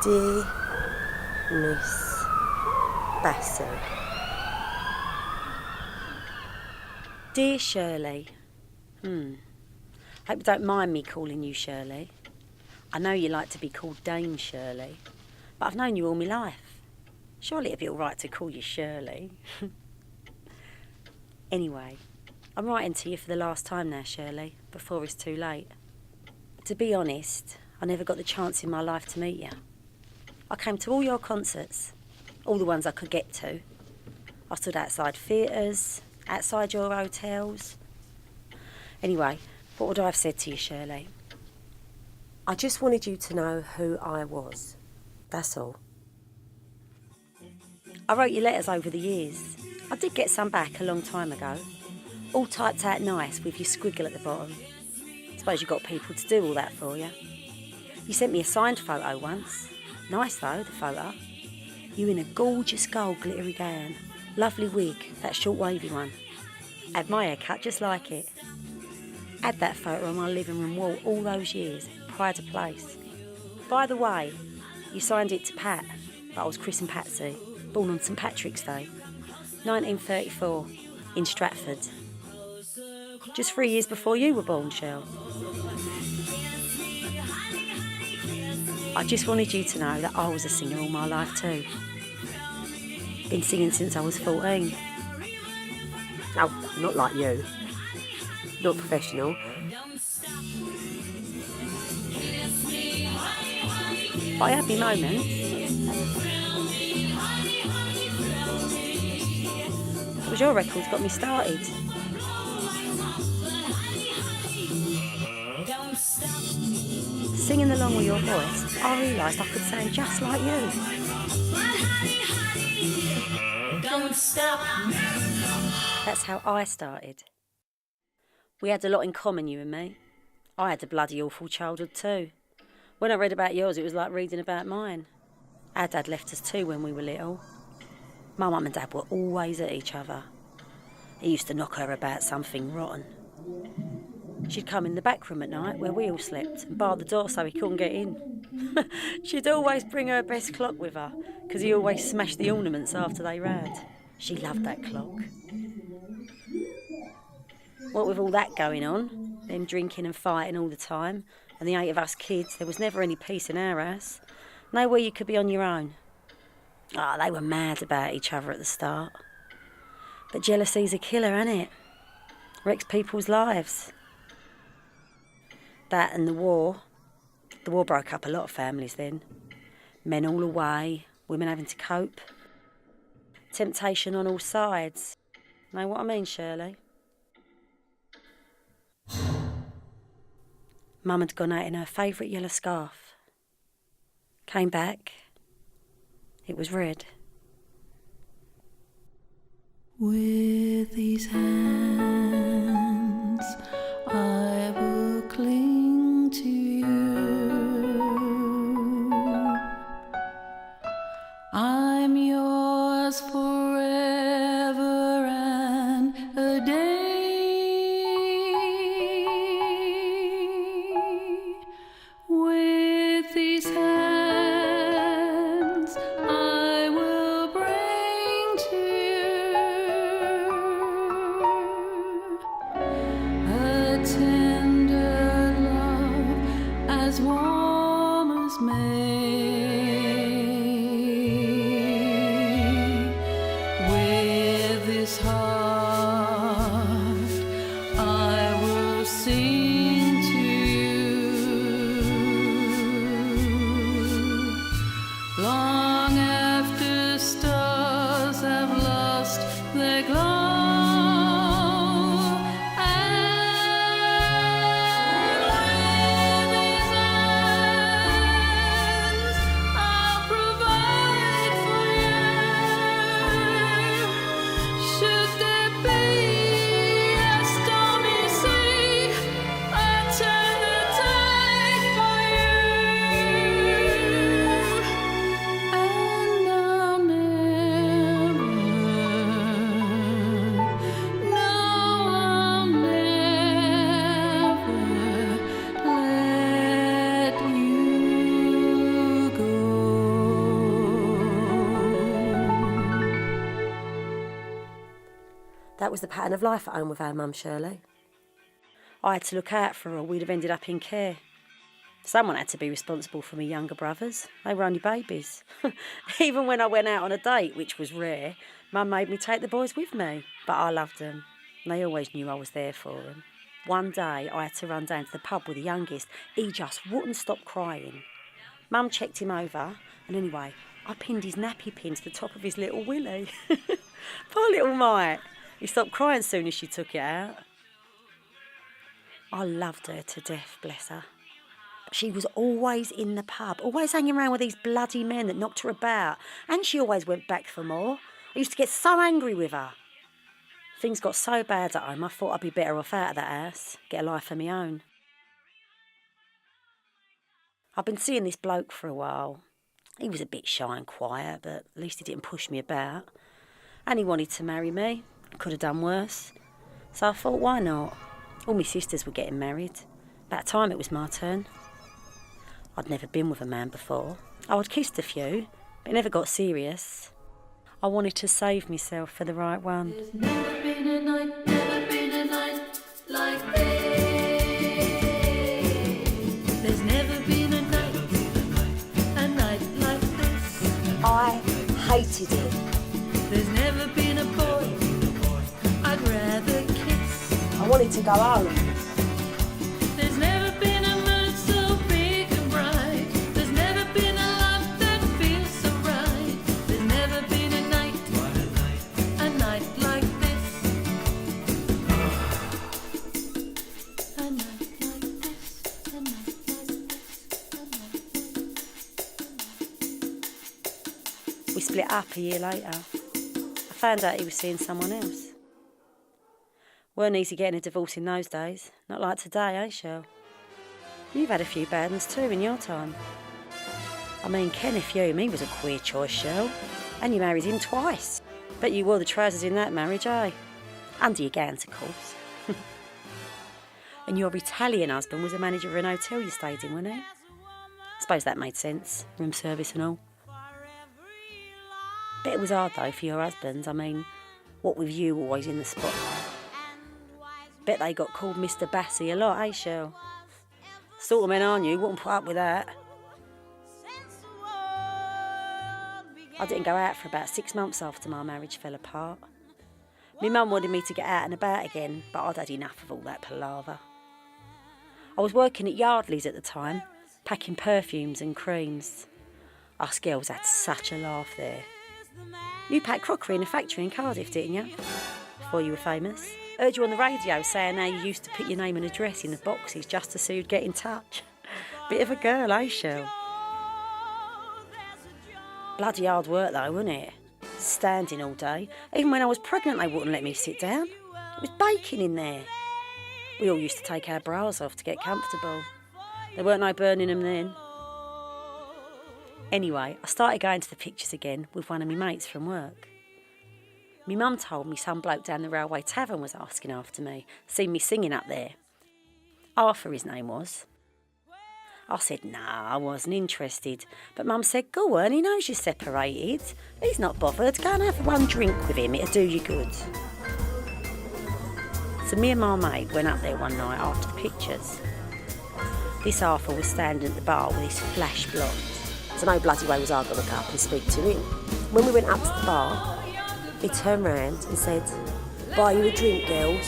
Dear Miss Bassey. Dear Shirley. Hope you don't mind me calling you Shirley. I know you like to be called Dame Shirley, but I've known you all my life. Surely it'd be all right to call you Shirley. Anyway, I'm writing to you for the last time now, Shirley, before it's too late. To be honest, I never got the chance in my life to meet you. I came to all your concerts, all the ones I could get to. I stood outside theatres, outside your hotels. Anyway, what would I have said to you, Shirley? I just wanted you to know who I was. That's all. I wrote you letters over the years. I did get some back a long time ago. All typed out nice with your squiggle at the bottom. Suppose you got people to do all that for you. You sent me a signed photo once. Nice though, the photo. You in a gorgeous gold glittery gown. Lovely wig, that short wavy one. Had my hair cut just like it. Had that photo on my living room wall all those years. Pride of place. By the way, you signed it to Pat, but I was Chris and Patsy, born on St Patrick's Day, 1934, in Stratford. Just 3 years before you were born, Shell. I just wanted you to know that I was a singer all my life too. Been singing since I was 14. Oh, not like you. Not professional. But I had my moments. It was your records got me started. Singing along with your voice, I realised I could sound just like you. Don't stop. That's how I started. We had a lot in common, you and me. I had a bloody awful childhood too. When I read about yours, it was like reading about mine. Our dad left us too when we were little. My mum and dad were always at each other. He used to knock her about something rotten. She'd come in the back room at night where we all slept and bar the door so he couldn't get in. She'd always bring her best clock with her because he always smashed the ornaments after they rad. She loved that clock. What with all that going on, them drinking and fighting all the time, and the 8 of us kids, there was never any peace in our house. Nowhere you could be on your own. They were mad about each other at the start. But jealousy's a killer, innit? Wrecks people's lives. That and the war. The war broke up a lot of families then. Men all away, women having to cope. Temptation on all sides. Know what I mean, Shirley? Mum had gone out in her favourite yellow scarf. Came back. It was red. With these hands, I will cling to you. I'm yours forever and a day. With these hands, I will bring to you a tender love as warm as May. With this heart, I will sing to you. Long after stars have lost their glow, and with these hands, I'll provide for you. Should there be a stormy sea, I'll turn the tide for you, and I'll never That was the pattern of life at home with our mum, Shirley. I had to look out for her or we'd have ended up in care. Someone had to be responsible for my younger brothers. They were only babies. Even when I went out on a date, which was rare, Mum made me take the boys with me. But I loved them, and they always knew I was there for them. One day, I had to run down to the pub with the youngest. He just wouldn't stop crying. Mum checked him over, and anyway, I pinned his nappy pin to the top of his little willy. Poor little mite. He stopped crying as soon as she took it out. I loved her to death, bless her. But she was always in the pub, always hanging around with these bloody men that knocked her about. And she always went back for more. I used to get so angry with her. Things got so bad at home, I thought I'd be better off out of that house, get a life of my own. I've been seeing this bloke for a while. He was a bit shy and quiet, but at least he didn't push me about. And he wanted to marry me. Could have done worse. So I thought, why not? All my sisters were getting married. About time it was my turn. I'd never been with a man before. I'd kissed a few, but it never got serious. I wanted to save myself for the right one. There's never been a night like this. There's never been a night like this. I hated it. There's never been a boy I'd rather kiss. I wanted to go home. There's never been a moon so big and bright. There's never been a love that feels so right. There's never been a night like this. A night like this. A night like this. A night like this. We split up a year later. I found out he was seeing someone else. Weren't easy getting a divorce in those days. Not like today, eh, Shirl? You've had a few bad ones too in your time. I mean, Kenneth Hume, he was a queer choice, Shirl. And you married him twice. Bet you wore the trousers in that marriage, eh? Under your gowns, of course. And your Italian husband was a manager of an hotel you stayed in, wasn't he? Suppose that made sense. Room service and all. Bet it was hard, though, for your husbands. I mean, what with you always in the spotlight. Bet they got called Mr. Bassey a lot, eh, Shirl? Sort of men, aren't you? Wouldn't put up with that. I didn't go out for about 6 months after my marriage fell apart. My mum wanted me to get out and about again, but I'd had enough of all that palaver. I was working at Yardley's at the time, packing perfumes and creams. Us girls had such a laugh there. You packed crockery in a factory in Cardiff, didn't you? Before you were famous. Heard you on the radio saying how you used to put your name and address in the boxes just to see who'd get in touch. Bit of a girl, eh, Shirl? Bloody hard work though, wasn't it? Standing all day. Even when I was pregnant they wouldn't let me sit down. It was baking in there. We all used to take our bras off to get comfortable. There weren't no burning them then. Anyway, I started going to the pictures again with one of my mates from work. My mum told me some bloke down the railway tavern was asking after me, seen me singing up there. Arthur his name was. I said, nah, I wasn't interested. But Mum said, go on, he knows you're separated. He's not bothered. Go and have one drink with him, it'll do you good. So me and my mate went up there one night after the pictures. This Arthur was standing at the bar with his flash blonde. So no bloody way was I going to go up and speak to him. When we went up to the bar, he turned round and said, buy you a drink, girls.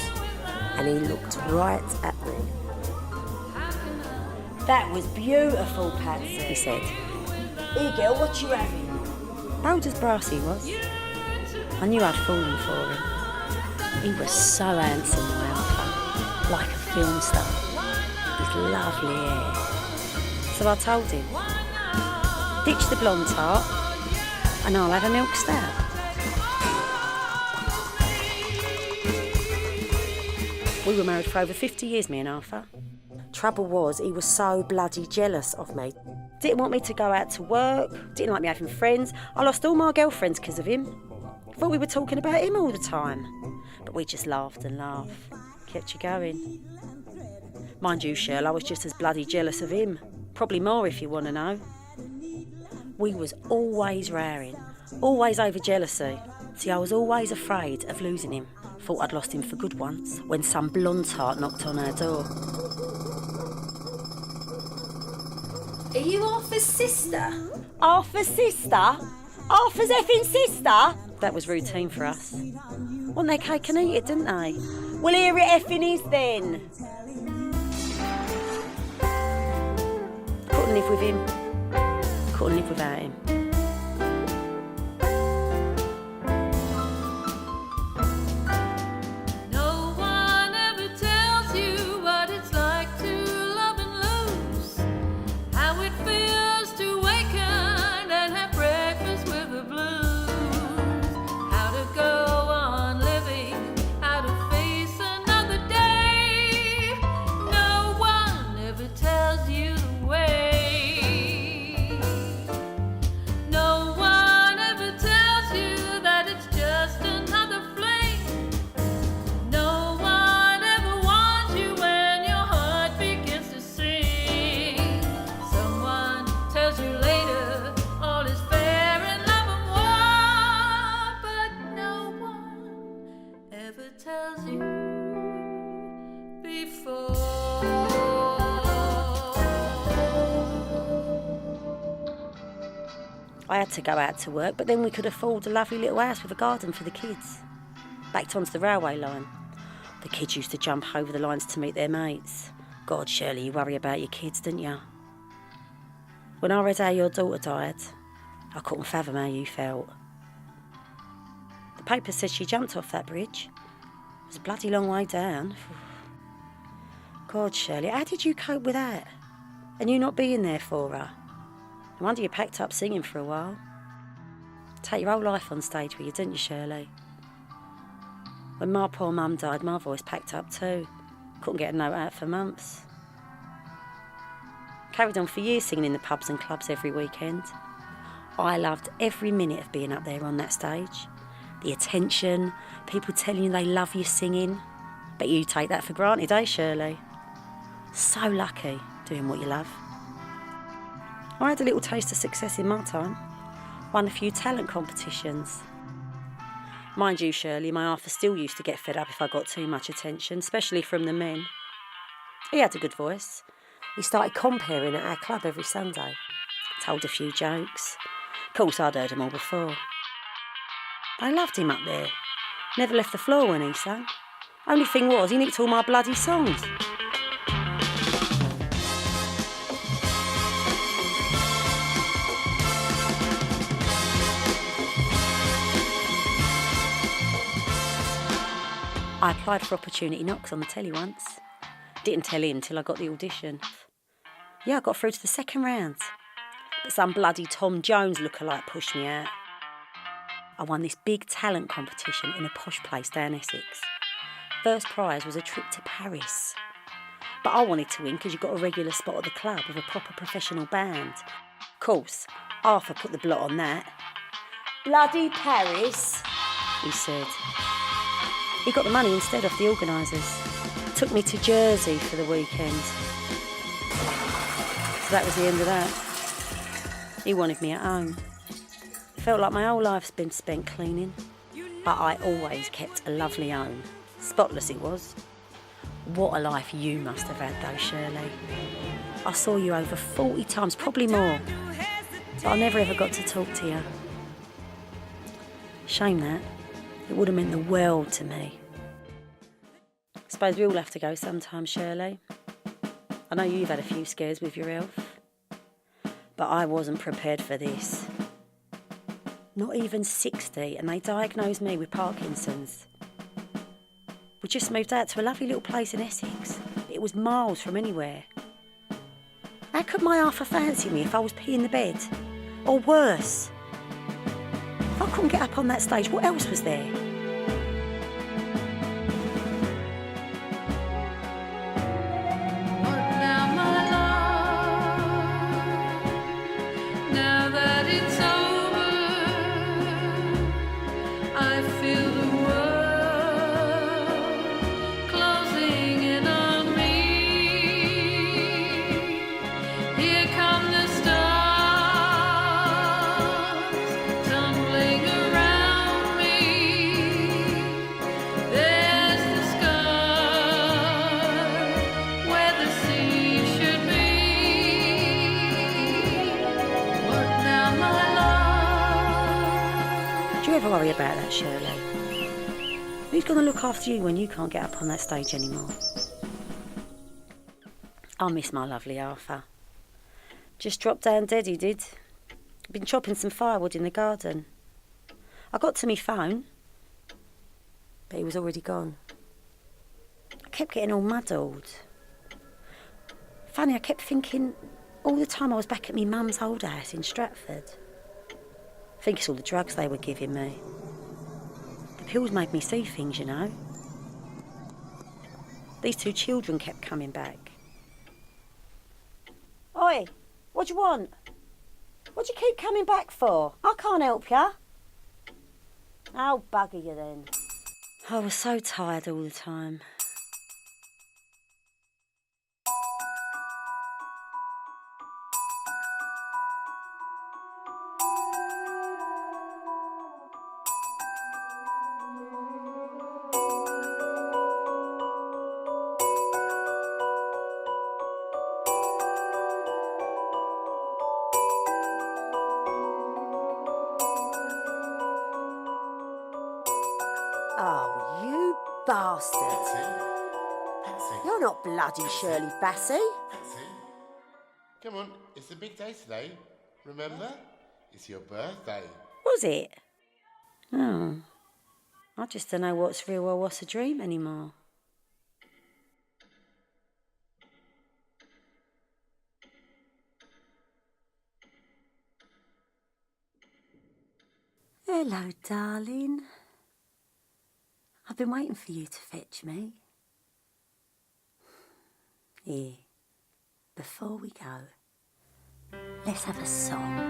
And he looked right at me. That was beautiful, Patsy, he said. Here, girl, what you having? How old as Bassey was? I knew I'd fallen for him. He was so handsome, my Arthur, like a film star. His lovely hair. So I told him, ditch the blonde tart and I'll have a milk stout. We were married for over 50 years, me and Arthur. Trouble was, he was so bloody jealous of me. Didn't want me to go out to work, didn't like me having friends. I lost all my girlfriends because of him. Thought we were talking about him all the time. But we just laughed and laughed. Kept you going. Mind you, Shirley, I was just as bloody jealous of him. Probably more if you want to know. We was always rowing, always over jealousy. See, I was always afraid of losing him. Thought I'd lost him for good once, when some blonde tart knocked on our door. Are you Arthur's sister? Arthur's sister? Arthur's effing sister? That was routine for us. Want their cake and eat it, didn't they? Well, here it effing is then. Couldn't live with him. Couldn't live without him. No one ever tells you what it's like to love and lose, how it feels to waken and have breakfast with the blues, how to go on living, how to face another day. No one ever tells you the way. No one ever tells you that it's just another flame. No one ever warns you when your heart begins to sing. Someone tells you later all is fair in love and war, but no one ever tells you before. I had to go out to work, but then we could afford a lovely little house with a garden for the kids. Backed onto the railway line. The kids used to jump over the lines to meet their mates. God, Shirley, you worry about your kids, didn't you? When I read how your daughter died, I couldn't fathom how you felt. The paper said she jumped off that bridge. It was a bloody long way down. God, Shirley, how did you cope with that? And you not being there for her? No wonder you packed up singing for a while. Take your whole life on stage with you, didn't you, Shirley? When my poor mum died, my voice packed up too. Couldn't get a note out for months. Carried on for years singing in the pubs and clubs every weekend. I loved every minute of being up there on that stage. The attention, people telling you they love you singing. Bet you take that for granted, eh, Shirley? So lucky doing what you love. I had a little taste of success in my time. Won a few talent competitions. Mind you, Shirley, my Arthur still used to get fed up if I got too much attention, especially from the men. He had a good voice. He started comparing at our club every Sunday. Told a few jokes. Of course, I'd heard them all before. I loved him up there. Never left the floor when he sang. Only thing was, he nicked all my bloody songs. I applied for Opportunity Knocks on the telly once. Didn't tell him till I got the audition. Yeah, I got through to the second round. But some bloody Tom Jones lookalike pushed me out. I won this big talent competition in a posh place down Essex. First prize was a trip to Paris. But I wanted to win because you got a regular spot at the club with a proper professional band. Of course, Arthur put the blot on that. Bloody Paris, he said. He got the money instead off the organisers. Took me to Jersey for the weekend. So that was the end of that. He wanted me at home. Felt like my whole life's been spent cleaning. But I always kept a lovely home. Spotless it was. What a life you must have had though, Shirley. I saw you over 40 times, probably more. But I never ever got to talk to you. Shame that. It would have meant the world to me. Suppose we all have to go sometime, Shirley. I know you've had a few scares with your health. But I wasn't prepared for this. Not even 60 and they diagnosed me with Parkinson's. We just moved out to a lovely little place in Essex. It was miles from anywhere. How could my Arthur fancy me if I was peeing the bed? Or worse, if I couldn't get up on that stage, what else was there? But now, my love, now that it's over, I feel the world closing in on me. Here come the stars tumbling around me. about that, Shirley. Who's going to look after you when you can't get up on that stage anymore? I miss my lovely Arthur. Just dropped down dead, he did. Been chopping some firewood in the garden. I got to my phone, But he was already gone. I kept getting all muddled. Funny, I kept thinking all the time I was back at my mum's old house in Stratford. I think it's all the drugs they were giving me. The pills made me see things, you know. These two children kept coming back. Oi, what do you want? What do you keep coming back for? I can't help ya. I'll bugger you then. I was so tired all the time. Oh, you bastard. Patsy. You're not bloody Shirley Bassey. Patsy. Come on, it's a big day today. Remember? It's your birthday. Was it? Oh. I just don't know what's real or what's a dream anymore. Hello, darling. I've been waiting for you to fetch me. Here, before we go, let's have a song.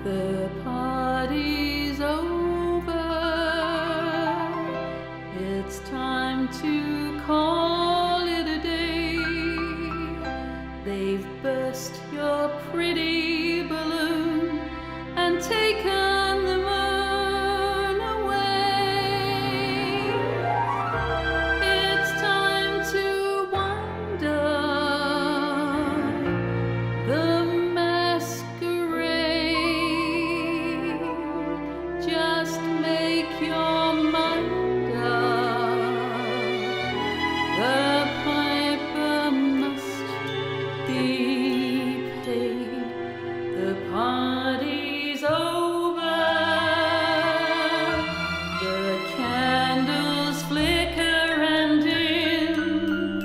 The party's over. It's time to call it a day. They've burst your pretty balloon and taken the moon away. It's time to wander the masquerade. Just make your mind up. The piper must be paid. The party's over. The candles flicker and dim.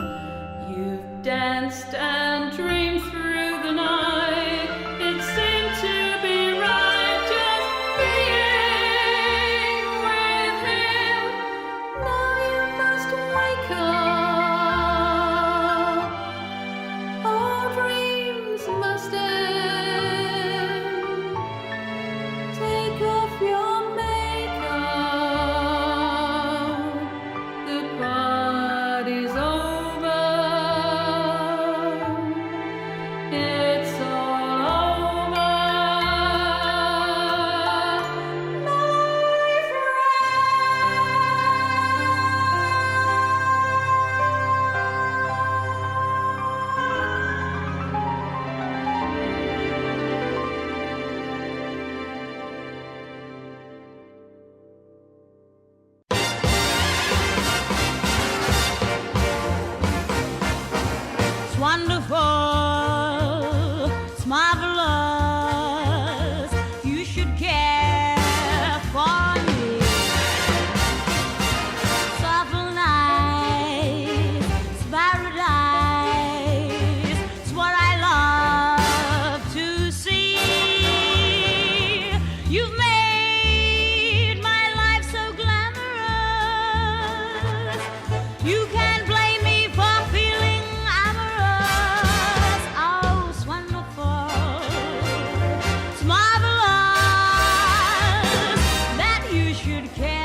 You've danced and dreamed through the night. It seemed to be right just being with him. Now you must wake up. All dreams must end. Take off your makeup. The party's over. It's all over, my It's wonderful, it's marvelous. You should care for me. It's awful nice, it's paradise. It's what I love to see. You've made my life so glamorous. You can't blame me for feeling amorous. Oh, it's wonderful, it's marvelous that you should care.